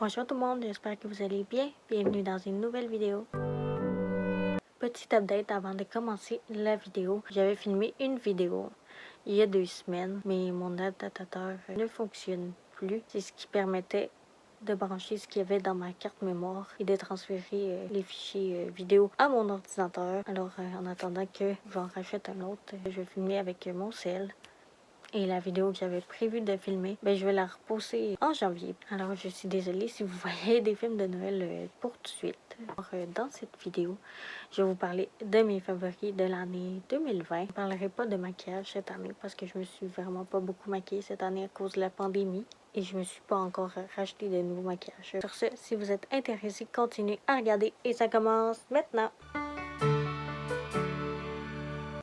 Bonjour tout le monde, j'espère que vous allez bien. Bienvenue dans une nouvelle vidéo. Petit update avant de commencer la vidéo. J'avais filmé une vidéo il y a 2 semaines, mais mon adaptateur ne fonctionne plus. C'est ce qui permettait de brancher ce qu'il y avait dans ma carte mémoire et de transférer les fichiers vidéo à mon ordinateur. Alors en attendant que j'en rachète un autre, je vais filmer avec mon cell. Et la vidéo que j'avais prévu de filmer, je vais la reposer en janvier. Alors, je suis désolée si vous voyez des films de Noël pour tout de suite. Alors, dans cette vidéo, je vais vous parler de mes favoris de l'année 2020. Je ne parlerai pas de maquillage cette année parce que je me suis vraiment pas beaucoup maquillée cette année à cause de la pandémie. Et je me suis pas encore racheté de nouveaux maquillages. Sur ce, si vous êtes intéressé, continuez à regarder et ça commence maintenant.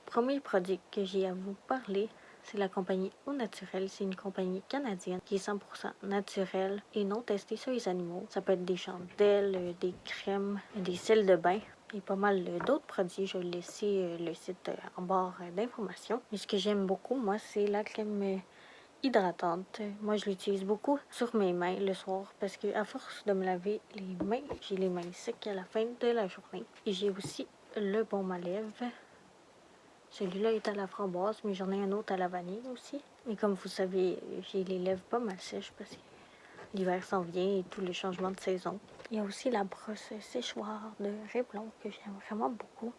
Premier produit que j'ai à vous parler, c'est la compagnie Au Naturel. C'est une compagnie canadienne qui est 100% naturelle et non testée sur les animaux. Ça peut être des chandelles, des crèmes, des sels de bain et pas mal d'autres produits. Je vais laisser le site en barre d'informations. Mais ce que j'aime beaucoup, moi, c'est la crème hydratante. Moi, je l'utilise beaucoup sur mes mains le soir parce que à force de me laver les mains, j'ai les mains secs à la fin de la journée. Et j'ai aussi le baume à lèvres. Celui-là est à la framboise, mais j'en ai un autre à la vanille aussi. Et comme vous savez, j'ai les lèvres pas mal sèches parce que l'hiver s'en vient et tous les changements de saison. Il y a aussi la brosse séchoir de Revlon que j'aime vraiment beaucoup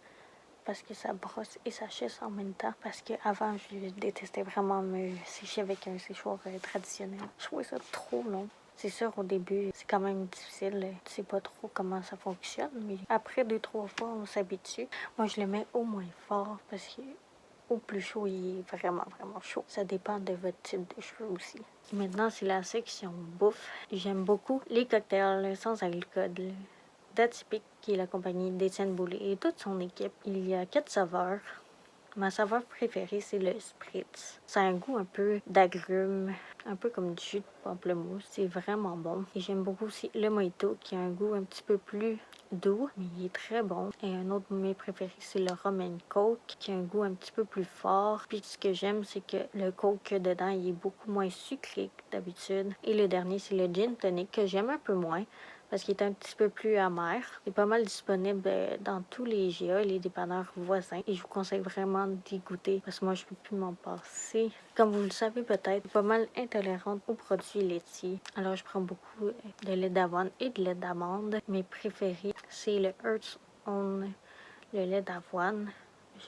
parce que ça brosse et ça sèche en même temps. Parce qu'avant, je détestais vraiment me sécher avec un séchoir traditionnel. Je trouvais ça trop long. C'est sûr, au début, c'est quand même difficile. Tu sais pas trop comment ça fonctionne, mais après 2-3 fois, on s'habitue. Moi, je le mets au moins fort parce que au plus chaud, il est vraiment, vraiment chaud. Ça dépend de votre type de cheveux aussi. Maintenant, c'est la section bouffe. J'aime beaucoup les cocktails sans alcool. d'Atypique, qui est la compagnie d'Étienne Boulay et toute son équipe. Il y a 4 saveurs. Ma saveur préférée, c'est le spritz. Ça a un goût un peu d'agrumes, un peu comme du jus de pamplemousse. C'est vraiment bon. Et j'aime beaucoup aussi le mojito, qui a un goût un petit peu plus doux, mais il est très bon. Et un autre de mes préférés, c'est le rum and coke, qui a un goût un petit peu plus fort. Puis ce que j'aime, c'est que le coke dedans, il est beaucoup moins sucré que d'habitude. Et le dernier, c'est le gin tonic, que j'aime un peu moins parce qu'il est un petit peu plus amer. Il est pas mal disponible dans tous les GA et les dépanneurs voisins. Et je vous conseille vraiment d'y goûter parce que moi, je peux plus m'en passer. Comme vous le savez peut-être, je suis pas mal intolérante aux produits laitiers. Alors, je prends beaucoup de lait d'avoine et de lait d'amande. Mes préférés, c'est le Earth's Own, le lait d'avoine.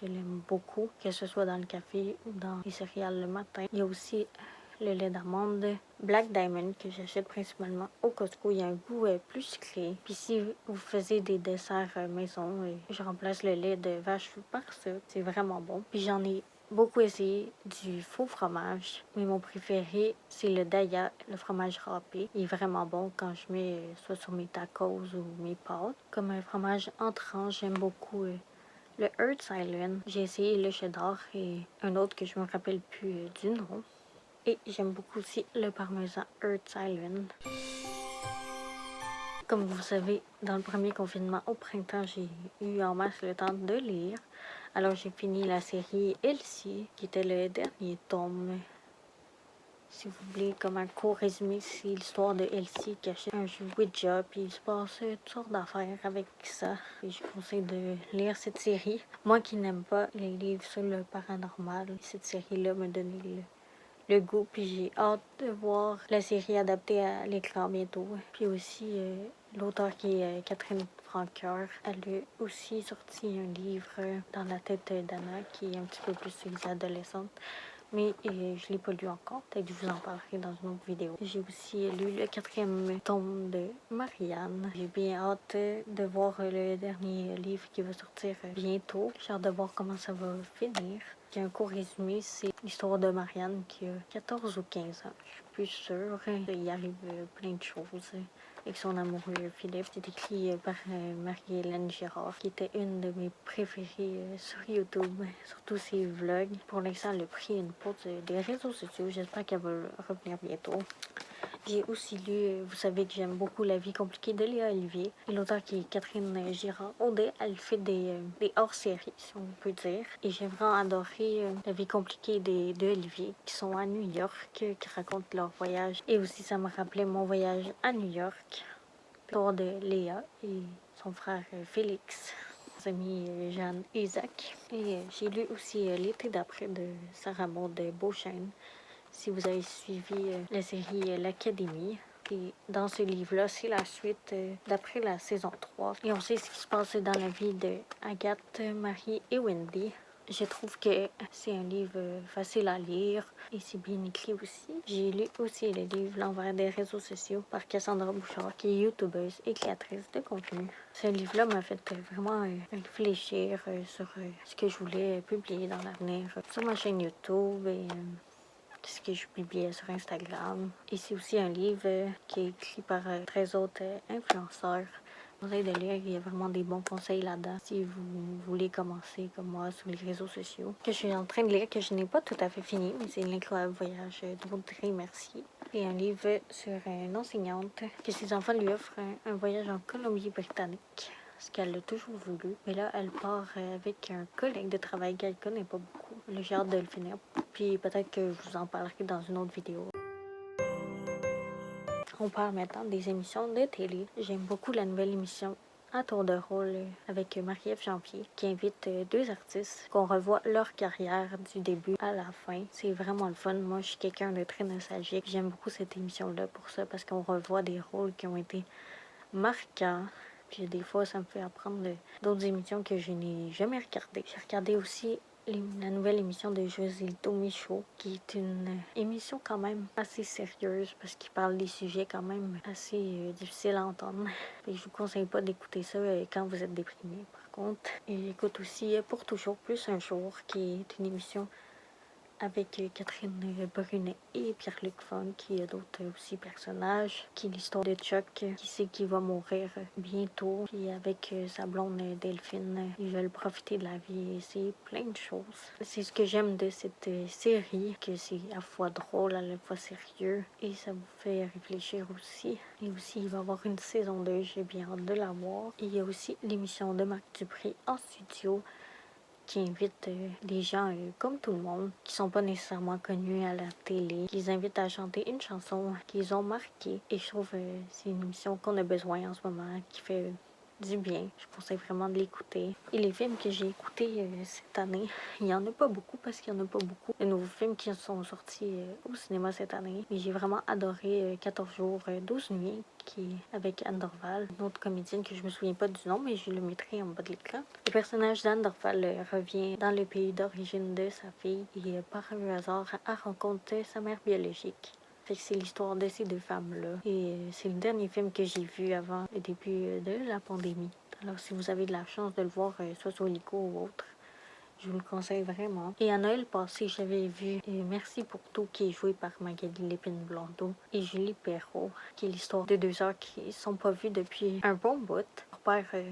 Je l'aime beaucoup, que ce soit dans le café ou dans les céréales le matin. Il y a aussi le lait d'amande Black Diamond que j'achète principalement au Costco. Il y a un goût plus sucré. Puis si vous faisiez des desserts maison, je remplace le lait de vache par ça. C'est vraiment bon. Puis j'en ai beaucoup essayé du faux fromage. Mais mon préféré, c'est le Daya, le fromage râpé. Il est vraiment bon quand je mets soit sur mes tacos ou mes pâtes. Comme un fromage entrant, j'aime beaucoup le Earth Island. J'ai essayé le cheddar et un autre que je me rappelle plus du nom. Et j'aime beaucoup aussi le parmesan Earth Island. Comme vous savez, dans le premier confinement au printemps, j'ai eu en masse le temps de lire. Alors j'ai fini la série Elsie, qui était le dernier tome. Si vous voulez, comme un court résumé, c'est l'histoire de Elsie qui achète un jeu Ouija, puis il se passe toutes sortes d'affaires avec ça. Et je conseille de lire cette série. Moi qui n'aime pas les livres sur le paranormal, cette série-là me donnait le goût, puis j'ai hâte de voir la série adaptée à l'écran bientôt. Puis aussi, l'auteur qui est Catherine Francoeur, elle a aussi sorti un livre dans la tête d'Anna qui est un petit peu plus sur les adolescentes. Mais je ne l'ai pas lu encore. Peut-être que je vous en parlerai dans une autre vidéo. J'ai aussi lu le 4e tome de Marianne. J'ai bien hâte de voir le dernier livre qui va sortir bientôt. J'ai hâte de voir comment ça va finir. Un court résumé, c'est l'histoire de Marianne qui a 14 ou 15 ans. Je suis plus sûre. Il arrive plein de choses avec son amoureux Philippe. C'est écrit par Marie-Hélène Girard, qui était une de mes préférées sur YouTube, surtout ses vlogs. Pour l'instant, elle a pris une pause des réseaux sociaux. J'espère qu'elle va revenir bientôt. J'ai aussi lu, vous savez que j'aime beaucoup La vie compliquée de Léa Olivier. Et l'auteur qui est Catherine Girard-Audet, elle fait des hors-séries, si on peut dire. Et j'ai vraiment adoré La vie compliquée de Olivier, qui sont à New York, qui racontent leur voyage. Et aussi, ça me rappelait mon voyage à New York, autour de Léa et son frère Félix, ses amis Jeanne et Isaac. Et j'ai lu aussi L'été d'après de Sarah Maud Beauchesne. Si vous avez suivi la série L'Académie. Et dans ce livre-là, c'est la suite d'après la saison 3. Et on sait ce qui se passe dans la vie de Agathe, Marie et Wendy. Je trouve que c'est un livre facile à lire et c'est bien écrit aussi. J'ai lu aussi le livre L'envers des réseaux sociaux par Cassandra Bouchard, qui est youtubeuse et créatrice de contenu. Ce livre-là m'a fait vraiment réfléchir sur ce que je voulais publier dans l'avenir sur ma chaîne YouTube et ce que je publiais sur Instagram. Et c'est aussi un livre qui est écrit par 13 autres influenceurs. Je vous conseille de lire, il y a vraiment des bons conseils là-dedans si vous voulez commencer comme moi sur les réseaux sociaux. Que je suis en train de lire, que je n'ai pas tout à fait fini, mais c'est L'incroyable voyage d'Audrey Mercier. C'est un livre sur une enseignante que ses enfants lui offrent un voyage en Colombie-Britannique. Ce qu'elle a toujours voulu. Mais là, elle part avec un collègue de travail qu'elle connaît pas beaucoup. J'ai hâte de le finir. Puis peut-être que je vous en parlerai dans une autre vidéo. On parle maintenant des émissions de télé. J'aime beaucoup la nouvelle émission à tour de rôle avec Marie-Ève Janvier qui invite deux artistes qu'on revoit leur carrière du début à la fin. C'est vraiment le fun. Moi, je suis quelqu'un de très nostalgique. J'aime beaucoup cette émission-là pour ça parce qu'on revoit des rôles qui ont été marquants. Puis des fois, ça me fait apprendre d'autres émissions que je n'ai jamais regardées. J'ai regardé aussi la nouvelle émission de Joselito Michaud, qui est une émission quand même assez sérieuse parce qu'il parle des sujets quand même assez difficiles à entendre. Et je vous conseille pas d'écouter ça quand vous êtes déprimé. Par contre, j'écoute aussi Pour toujours plus un jour, qui est une émission avec Catherine Brunet et Pierre-Luc Funk, qui y a d'autres aussi personnages, qui est l'histoire de Chuck, qui sait qu'il va mourir bientôt, puis avec sa blonde Delphine, ils veulent profiter de la vie et c'est plein de choses. C'est ce que j'aime de cette série, que c'est à la fois drôle, à la fois sérieux, et ça vous fait réfléchir aussi. Et aussi, il va y avoir une saison 2, j'ai bien hâte de la voir. Et il y a aussi l'émission de Marc Dupré en studio, qui invite des gens comme tout le monde, qui sont pas nécessairement connus à la télé, qui les invitent à chanter une chanson qu'ils ont marquée. Et je trouve c'est une émission qu'on a besoin en ce moment, qui fait du bien. Je conseille vraiment de l'écouter. Et les films que j'ai écoutés cette année, il n'y en a pas beaucoup parce qu'il n'y en a pas beaucoup de nouveaux films qui sont sortis au cinéma cette année. Mais j'ai vraiment adoré 14 jours, 12 nuits, qui est avec Anne Dorval, une autre comédienne que je me souviens pas du nom, mais je le mettrai en bas de l'écran. Le personnage d'Anne Dorval revient dans le pays d'origine de sa fille et par un hasard elle rencontre sa mère biologique. Fait que c'est l'histoire de ces deux femmes-là. Et c'est le dernier film que j'ai vu avant le début de la pandémie. Alors si vous avez de la chance de le voir, soit sur Lico ou autre, je vous le conseille vraiment. Et à Noël passé, j'avais vu Merci pour tout, qui est joué par Magali Lépine-Blondeau et Julie Perrault, qui est l'histoire de deux sœurs qui ne sont pas vues depuis un bon bout. Leur père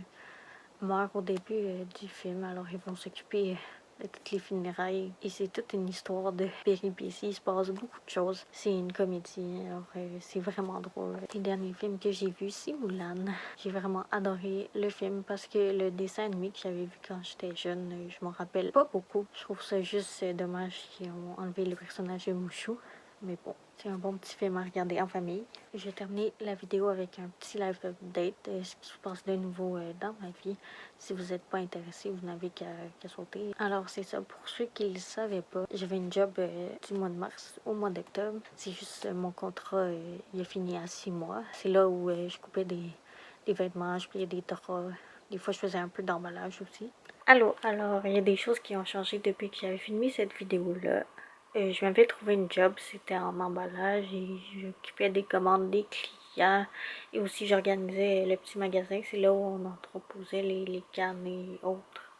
meurt au début du film, alors ils vont s'occuper de toutes les funérailles. Et c'est toute une histoire de péripéties. Il se passe beaucoup de choses. C'est une comédie, alors c'est vraiment drôle. Le dernier film que j'ai vu, c'est Mulan. J'ai vraiment adoré le film parce que le dessin animé que j'avais vu quand j'étais jeune, je m'en rappelle pas beaucoup. Je trouve ça juste dommage qu'ils ont enlevé le personnage de Mouchou. Mais bon, c'est un bon petit film à regarder en famille. Je vais terminer la vidéo avec un petit live update de ce qui se passe de nouveau dans ma vie. Si vous n'êtes pas intéressé, vous n'avez qu'à sauter. Alors c'est ça, pour ceux qui ne le savaient pas, j'avais une job du mois de mars au mois d'octobre. C'est juste mon contrat, il a fini à 6 mois. C'est là où je coupais des vêtements, je pliais des draps. Des fois, je faisais un peu d'emballage aussi. Alors, il y a des choses qui ont changé depuis que j'avais filmé cette vidéo-là. Je m'avais trouvé une job, c'était en emballage et j'occupais des commandes des clients et aussi j'organisais le petit magasin, c'est là où on entreposait les cannes et autres.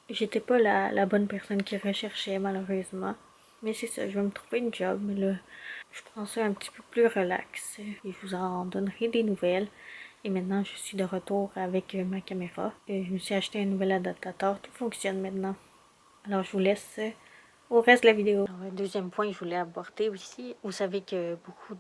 J'étais pas la bonne personne qui recherchait malheureusement, mais c'est ça, je vais me trouver une job, mais là je prends ça un petit peu plus relax et je vous en donnerai des nouvelles. Et maintenant je suis de retour avec ma caméra. Je me suis acheté un nouvel adaptateur, tout fonctionne maintenant. Alors je vous laisse au reste de la vidéo. Alors, un deuxième point que je voulais aborder aussi, vous savez que beaucoup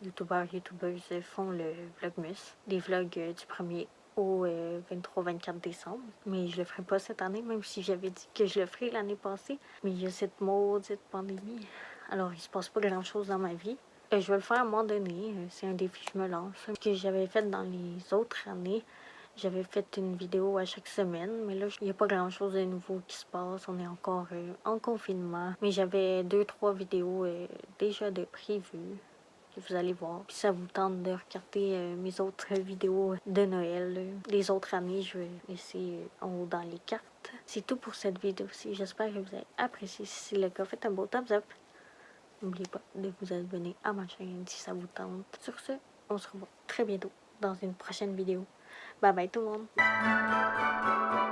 youtubeuses font le Vlogmas, des vlogs du 1er au 23-24 décembre. Mais je le ferai pas cette année, même si j'avais dit que je le ferais l'année passée. Mais il y a cette maudite pandémie. Alors, il se passe pas grand-chose dans ma vie. Je vais le faire à un moment donné. C'est un défi que je me lance. Ce que j'avais fait dans les autres années, j'avais fait une vidéo à chaque semaine, mais là, il n'y a pas grand-chose de nouveau qui se passe. On est encore en confinement. Mais j'avais 2-3 vidéos déjà de prévues que vous allez voir. Puis ça vous tente de regarder mes autres vidéos de Noël. Les autres années, je vais laisser en haut dans les cartes. C'est tout pour cette vidéo-ci. J'espère que vous avez apprécié. Si c'est le cas, faites un beau thumbs up. N'oubliez pas de vous abonner à ma chaîne si ça vous tente. Sur ce, on se revoit très bientôt dans une prochaine vidéo. Bye bye tout le monde!